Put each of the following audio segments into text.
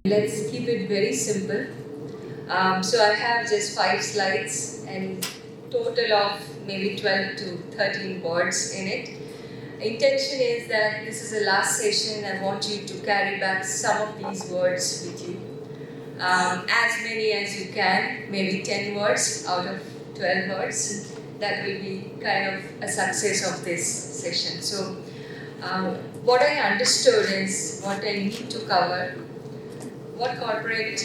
Let's keep it very simple. So I have just 5 slides and total of maybe 12 to 13 words in it. Intention is that this is the last session. I want you to carry back some of these words with you. As many as you can, maybe 10 words out of 12 words. That will be kind of a success of this session. So what I understood is what I need to cover, what corporate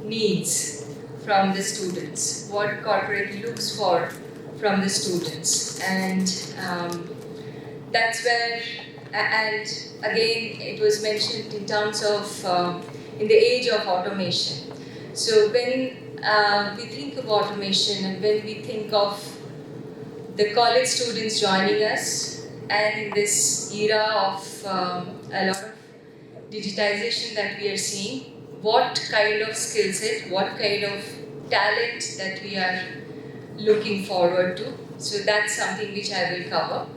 needs from the students, what corporate looks for from the students, and that's where, and again, it was mentioned in terms of in the age of automation. So when we think of automation and when we think of the college students joining us, and in this era of a lot of digitization that we are seeing, what kind of skill set, what kind of talent that we are looking forward to. So that's something which I will cover.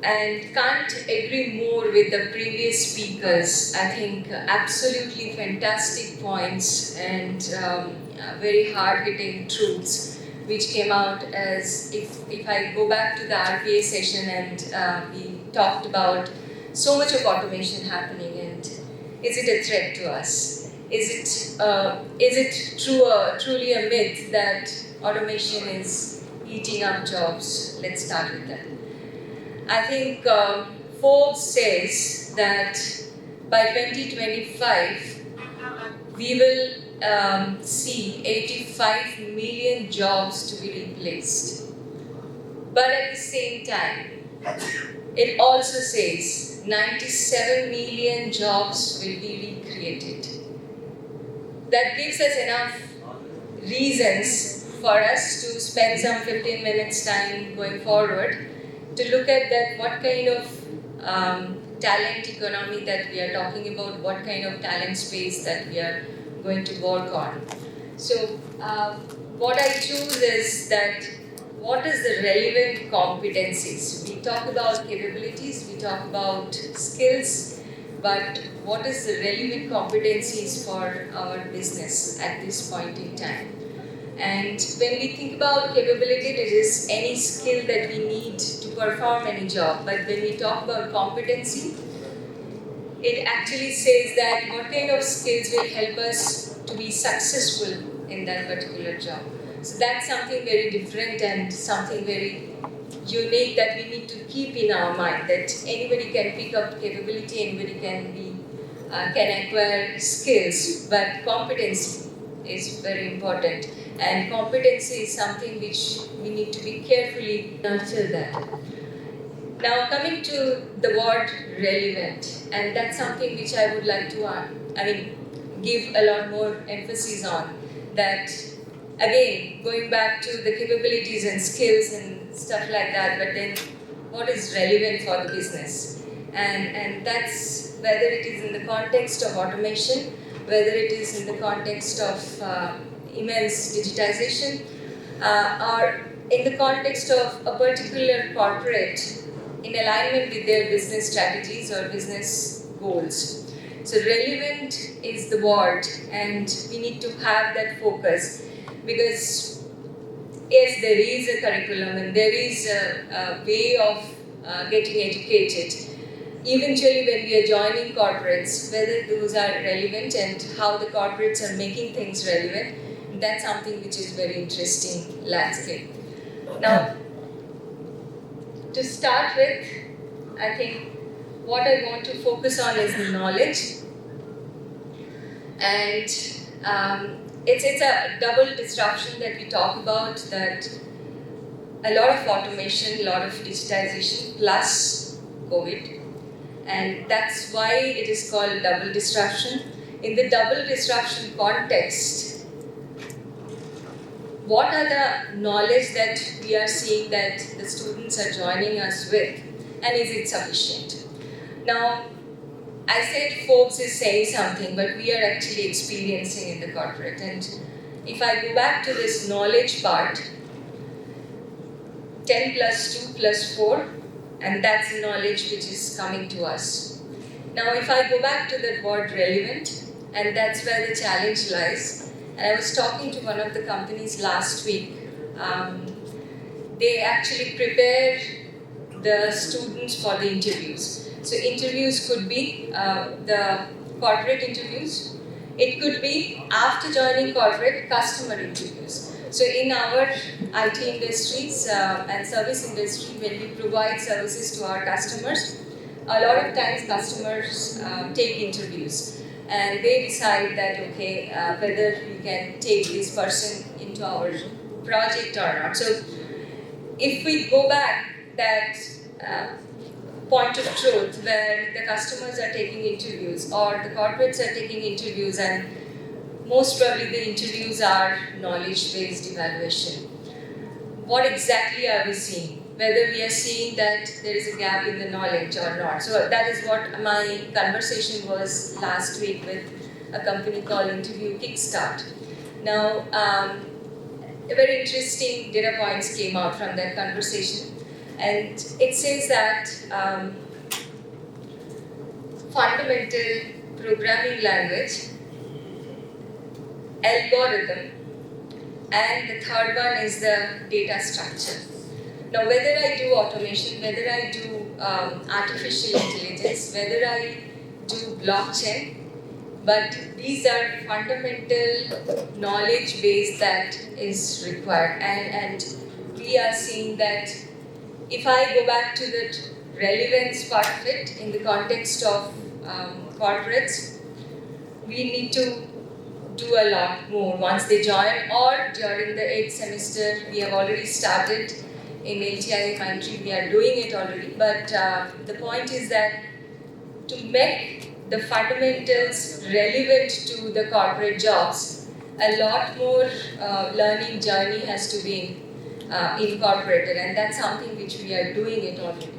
And can't agree more with the previous speakers. I think absolutely fantastic points and very hard-hitting truths which came out as if I go back to the RPA session and we talked about so much of automation happening, and is it a threat to us? Is it truly a myth that automation is eating up jobs? Let's start with that. I think Forbes says that by 2025, we will see 85 million jobs to be replaced. But at the same time, it also says 97 million jobs will be recreated. That gives us enough reasons for us to spend some 15 minutes time going forward to look at that, what kind of talent economy that we are talking about, what kind of talent space that we are going to work on. So what I choose is that what is the relevant competencies? We talk about capabilities, we talk about skills, but what is the relevant competencies for our business at this point in time? And when we think about capability, it is any skill that we need to perform any job. But when we talk about competency, it actually says that what kind of skills will help us to be successful in that particular job. So that's something very different and something very unique that we need to keep in our mind, that anybody can pick up capability, anybody can acquire skills, but competency is very important. And competency is something which we need to be carefully nurture that. Now coming to the word relevant, and that's something which I would like to give a lot more emphasis on. That again, going back to the capabilities and skills and stuff like that, but then what is relevant for the business? And that's whether it is in the context of automation, whether it is in the context of immense digitization, or in the context of a particular corporate in alignment with their business strategies or business goals. So relevant is the word, and we need to have that focus, because yes, there is a curriculum and there is a way of getting educated. Eventually, when we are joining corporates, whether those are relevant and how the corporates are making things relevant, that's something which is very interesting landscape. Now, to start with, I think what I want to focus on is knowledge, and it's a double disruption that we talk about, that a lot of automation, a lot of digitization plus COVID, and that's why it is called double disruption. In the double disruption context, what are the knowledge that we are seeing that the students are joining us with, and is it sufficient? Now, I said Forbes is saying something, but we are actually experiencing in the corporate. And if I go back to this knowledge part, 10 plus 2 plus 4, and that's the knowledge which is coming to us. Now, if I go back to that word relevant, and that's where the challenge lies. And I was talking to one of the companies last week. They actually prepare the students for the interviews. So interviews could be the corporate interviews. It could be after joining corporate customer interviews. So in our IT industries and service industry, when we provide services to our customers, a lot of times customers take interviews and they decide that okay, whether we can take this person into our project or not. So if we go back that point of truth where the customers are taking interviews or the corporates are taking interviews, and most probably the interviews are knowledge-based evaluation, what exactly are we seeing? Whether we are seeing that there is a gap in the knowledge or not. So that is what my conversation was last week with a company called Interview Kickstart. Now, very interesting data points came out from that conversation, and it says that fundamental programming language, algorithm, and the third one is the data structure. Now, whether I do automation, whether I do artificial intelligence, whether I do blockchain, but these are fundamental knowledge base that is required. And we are seeing that if I go back to the relevance part of it in the context of corporates, we need to do a lot more once they join or during the 8th semester. We have already started in LTI Mindtree, we are doing it already, but the point is that to make the fundamentals relevant to the corporate jobs, a lot more learning journey has to be incorporated, and that's something which we are doing it already.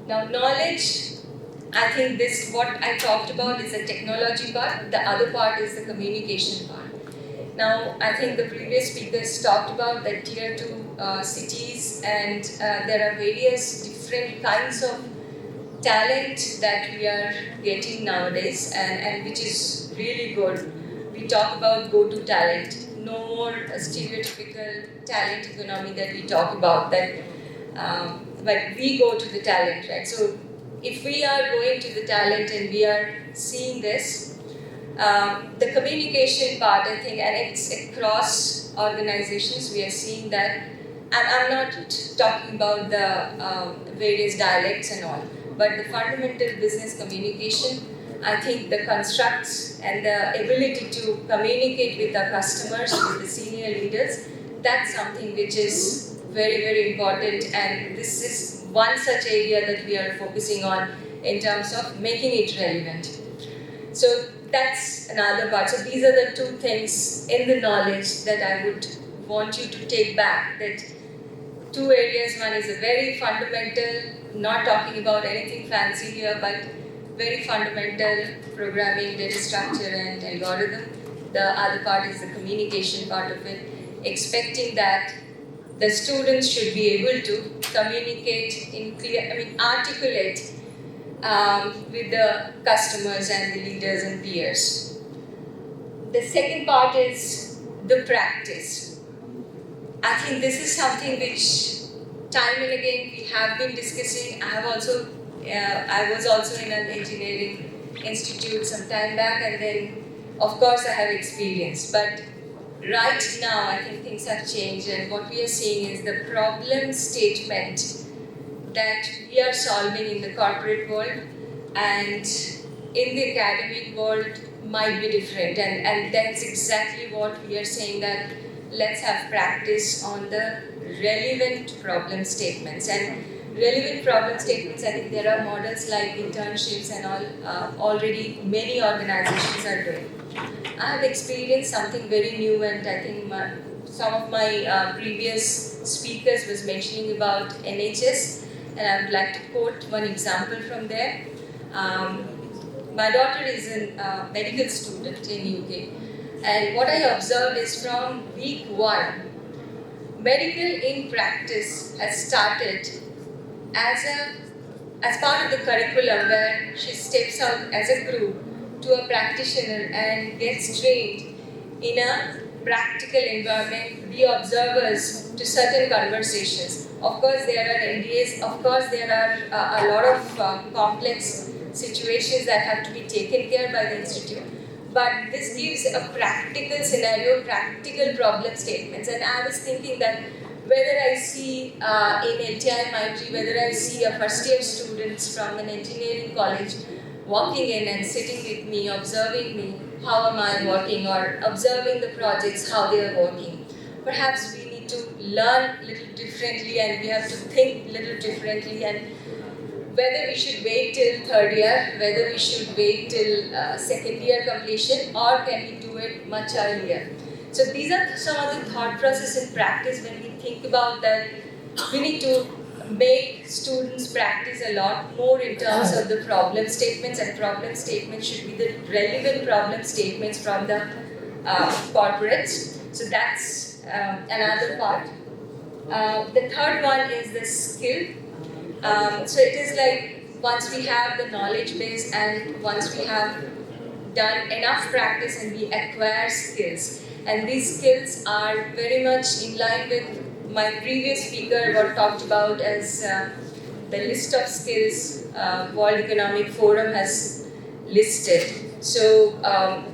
Now, knowledge, I think this, what I talked about is the technology part, the other part is the communication part. Now, I think the previous speakers talked about the tier 2 cities, and there are various different kinds of talent that we are getting nowadays, and which is really good. We talk about go-to talent, no more a stereotypical talent economy that we talk about, that but we go to the talent, right? So if we are going to the talent and we are seeing this, the communication part, I think, and it's across organizations, we are seeing that, and I'm not talking about the various dialects and all, but the fundamental business communication, I think the constructs and the ability to communicate with our customers, with the senior leaders, that's something which is very, very important, and this is one such area that we are focusing on in terms of making it relevant. So that's another part. So these are the two things in the knowledge that I would want you to take back, that two areas. One is a very fundamental, not talking about anything fancy here, but very fundamental programming, data structure and algorithm. The other part is the communication part of it, expecting that the students should be able to communicate in clear, articulate with the customers and the leaders and peers. The second part is the practice. I think this is something which time and again we have been discussing. I was also in an engineering institute some time back, and then of course I have experience. But right now I think things have changed, and what we are seeing is the problem statement that we are solving in the corporate world and in the academic world might be different, and that's exactly what we are saying, that let's have practice on the relevant problem statements. And relevant problem statements, I think there are models like internships and all, already many organizations are doing. I have experienced something very new, and I think some of my previous speakers was mentioning about NHS, and I would like to quote one example from there. My daughter is a medical student in UK, and what I observed is from week 1, medical in practice has started as a as part of the curriculum where she steps out as a group to a practitioner and gets trained in a practical environment, be observers to certain conversations. Of course, there are NDAs, of course, there are a lot of complex situations that have to be taken care by the institute. But this gives a practical scenario, practical problem statements. And I was thinking that whether I see in LTI Maitri, whether I see a first year students from an engineering college walking in and sitting with me, observing me, how am I working, or observing the projects, how they are working. Perhaps we need to learn a little differently and we have to think a little differently, and whether we should wait till third year, whether we should wait till second year completion, or can we do it much earlier. So these are some of the thought process in practice when we think about that. We need to make students practice a lot more in terms of the problem statements, and problem statements should be the relevant problem statements from the corporates. So that's another part. The third one is the skill. So it is like once we have the knowledge base and once we have done enough practice and we acquire skills, and these skills are very much in line with my previous speaker what talked about as the list of skills World Economic Forum has listed. So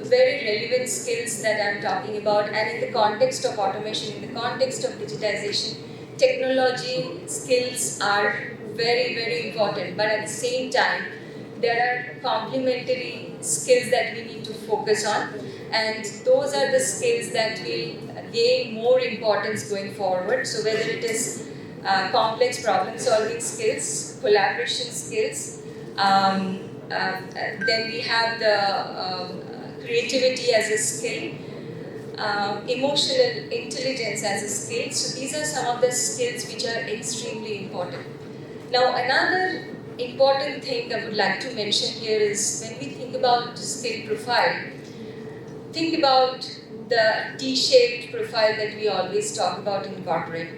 very relevant skills that I'm talking about, and in the context of automation, in the context of digitization, technology skills are very, very important, but at the same time, there are complementary skills that we need to focus on, and those are the skills that will gain more importance going forward. So whether it is complex problem solving skills, collaboration skills, then we have the creativity as a skill, emotional intelligence as a skill. So these are some of the skills which are extremely important. Now, another important thing I would like to mention here is when we think about skill profile, think about the T-shaped profile that we always talk about in corporate.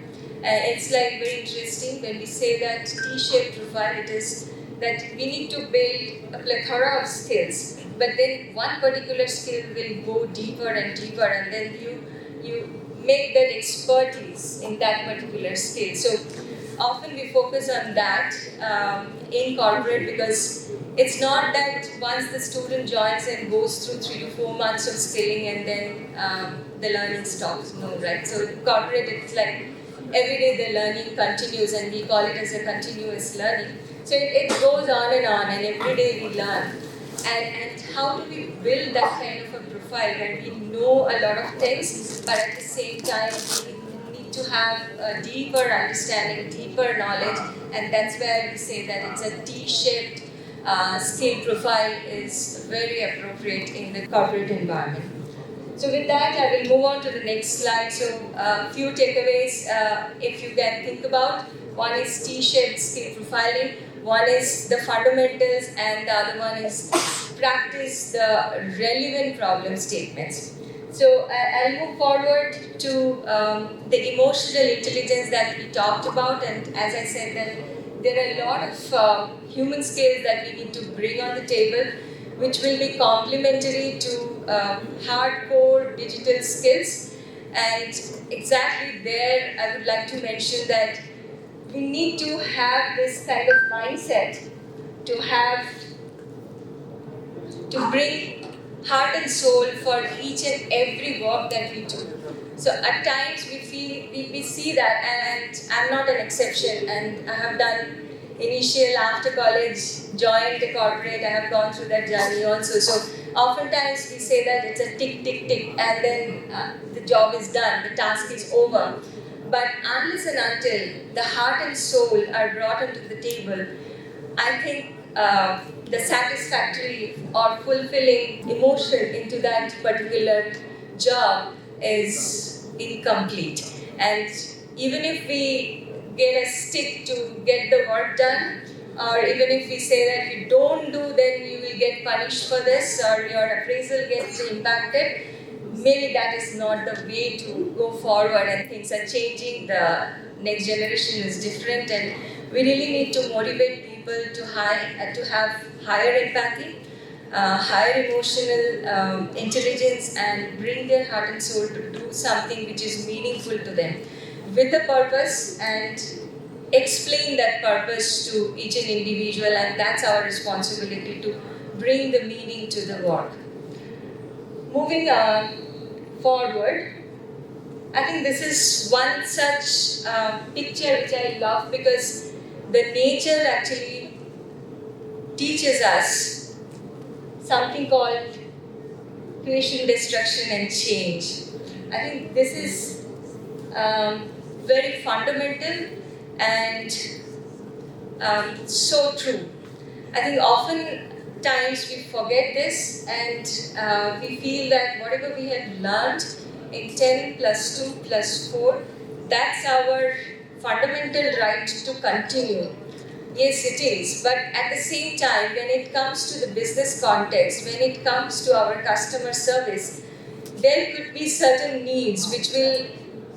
It's like very interesting when we say that T-shaped profile, it is that we need to build a plethora of skills, but then one particular skill will go deeper and deeper, and then you make that expertise in that particular skill. So often we focus on that in corporate, because it's not that once the student joins and goes through 3 to 4 months of skilling and then the learning stops. No, right? So in corporate, it's like every day the learning continues, and we call it as a continuous learning. So it goes on, and every day we learn. And how do we build that kind of a profile when we know a lot of things, but at the same time we need to have a deeper understanding, deeper knowledge, and that's where we say that it's a T-shaped skill profile is very appropriate in the corporate environment. So with that, I will move on to the next slide. So a few takeaways, if you can think about. One is T-shaped skill profiling, one is the fundamentals, and the other one is practice the relevant problem statements. So I'll move forward to the emotional intelligence that we talked about, and as I said that there are a lot of human skills that we need to bring on the table, which will be complementary to hardcore digital skills. And exactly there, I would like to mention that we need to have this kind of mindset to bring heart and soul for each and every work that we do. So at times we see that, and I'm not an exception, and I have done initial after college, joined the corporate, I have gone through that journey also. So oftentimes we say that it's a tick, tick, tick, and then the job is done, the task is over. But unless and until the heart and soul are brought onto the table, I think the satisfactory or fulfilling emotion into that particular job is incomplete. And even if we get a stick to get the work done, or even if we say that if you don't do, then you will get punished for this, or your appraisal gets impacted, maybe that is not the way to go forward, and things are changing, the next generation is different, and we really need to motivate people people to have higher empathy, higher emotional intelligence, and bring their heart and soul to do something which is meaningful to them with a purpose, and explain that purpose to each and individual, and that's our responsibility to bring the meaning to the work. Moving forward, I think this is one such picture which I love, because the nature actually teaches us something called creation, destruction, and change. I think this is very fundamental and so true. I think often times we forget this, and we feel that whatever we have learned in 10 plus 2 plus 4, that's our fundamental right to continue. Yes, it is. But at the same time, when it comes to the business context, when it comes to our customer service, there could be certain needs which will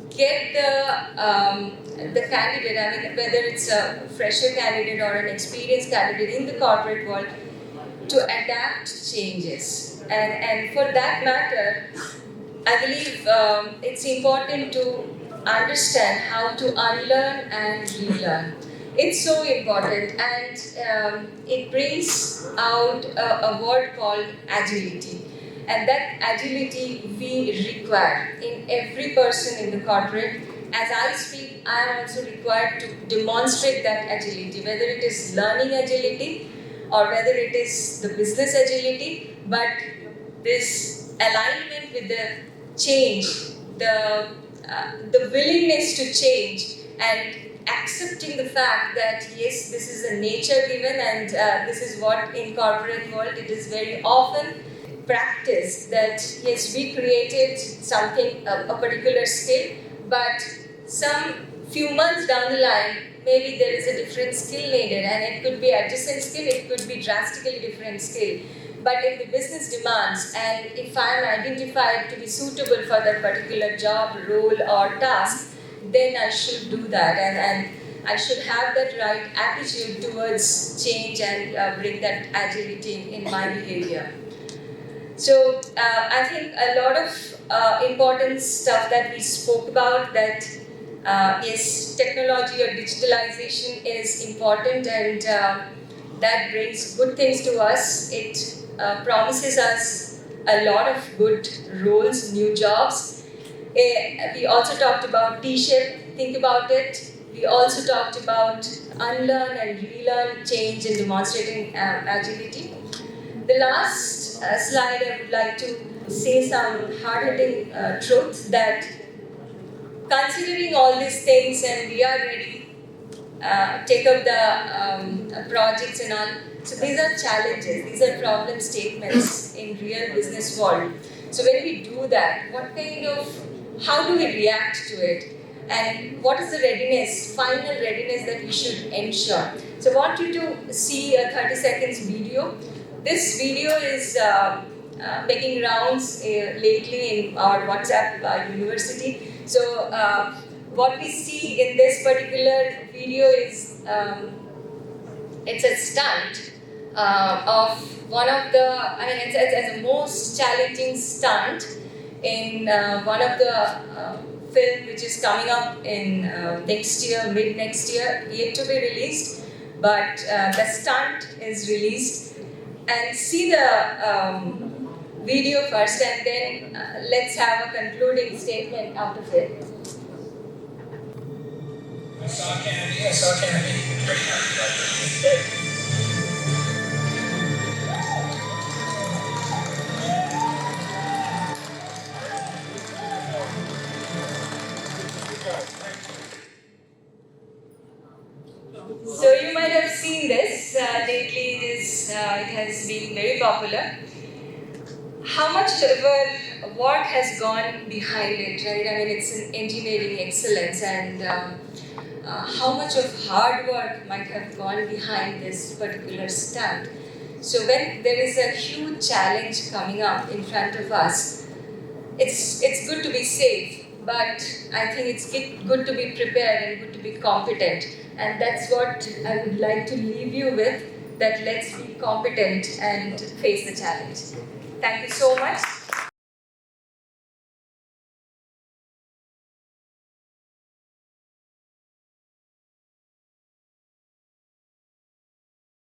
get the candidate, I mean, whether it's a fresher candidate or an experienced candidate in the corporate world, to adapt changes. And for that matter, I believe it's important to understand how to unlearn and relearn. It's so important, and it brings out a word called agility. And that agility we require in every person in the corporate. As I speak, I am also required to demonstrate that agility, whether it is learning agility or whether it is the business agility. But this alignment with the change, the willingness to change, and accepting the fact that yes, this is a nature given, and this is what in corporate world it is very often practice, that yes, we created something, a particular skill, but some few months down the line, maybe there is a different skill needed, and it could be adjacent skill, it could be drastically different skill. But if the business demands, and if I am identified to be suitable for that particular job, role, or task, then I should do that, and I should have that right attitude towards change, and bring that agility in my behavior. So I think a lot of important stuff that we spoke about, that yes, technology or digitalization is important, and that brings good things to us. It promises us a lot of good roles, new jobs. We also talked about T-shape, think about it. We also talked about unlearn and relearn, change, and demonstrating agility. The last slide, I would like to say some hard-hitting truth, that considering all these things, and we are ready, take up the projects and all. So these are challenges, these are problem statements in real business world. So when we do that, how do we react to it? And what is the readiness, final readiness that we should ensure? So I want you to see a 30 seconds video. This video is making rounds lately in our WhatsApp university. So what we see in this particular video is it's a stunt of one of the, I mean, it's a most challenging stunt in one of the film which is coming up in next year, mid next year, yet to be released, but the stunt is released. And see the video first, and then let's have a concluding statement out of it. I saw Candy. So you might have seen this lately. It has been very popular. How much work has gone behind it, right? I mean, it's an engineering excellence, and how much of hard work might have gone behind this particular stunt. So when there is a huge challenge coming up in front of us, it's good to be safe, but I think it's good to be prepared and good to be competent. And that's what I would like to leave you with, that let's be competent and face the challenge. Thank you so much.